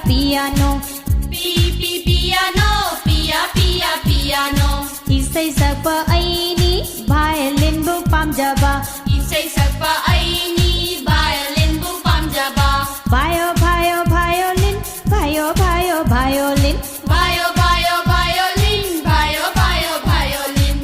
piano piano piano isai sakpa aini violin bu pamjaba isai sakpa aini violin bu pamjaba violin violin violin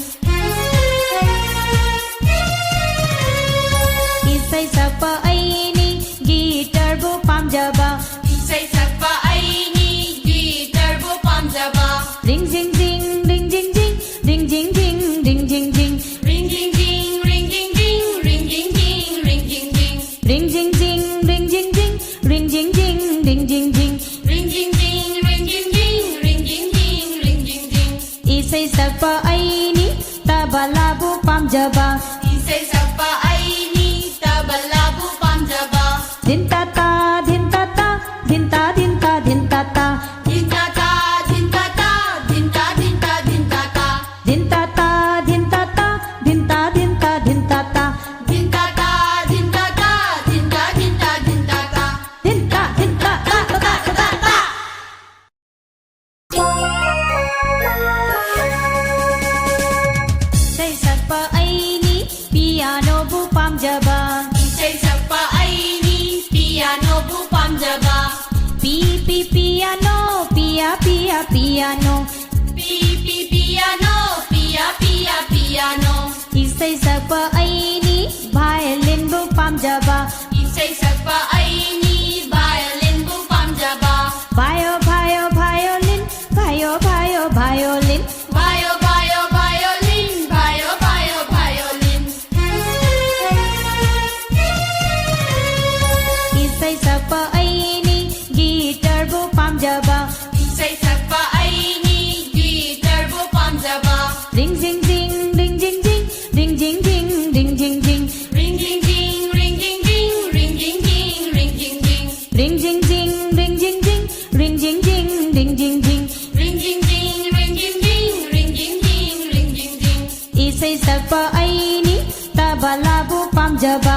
isai sakpa aini guitar bu pamjaba isai sakpa aini guitar bu pamjaba ring jing jing ring jing jing ring jing jing ring jing jing ring jing jing ring jing jing ring jing jing ring jing jing ring jing jing ring jing jing ring jing jing ring jing jing ring jing jing ring jing jing ring jing jing ring jing jing isai sakpa aini tabla bu pamjaba isai sakpa aini tabla bu pamjaba din ta ta din ta ta din ta din ta din ta ta din ta ta din ta ta din ta din ta din ta ta din ta ta din ta ta din ta din ta din ta ta din ta ta din ta ta din ta din ta din ta ta din ta din ta ta ta ta ta ta sai sakpa aini piano bu pamjaba isai sakpa aini piano bu pamjaba piano piano piano isai sakpa aini violin bu pamjaba isai sakpa aini violin bu pamjaba violin violin violin isai sakpa aini guitar bu pamjaba isai sakpa aini guitar bu pamjaba ring jing jing ring jing jing ring jing jing ring jing jing ring jing jing ring jing jing ring jing jing ring jing jing ring jing jing ring jing jing ring jing jing ring jing jing ring jing jing ring jing jing ring jing jing ring jing jing isai sakpa aini tabla bu pamjaba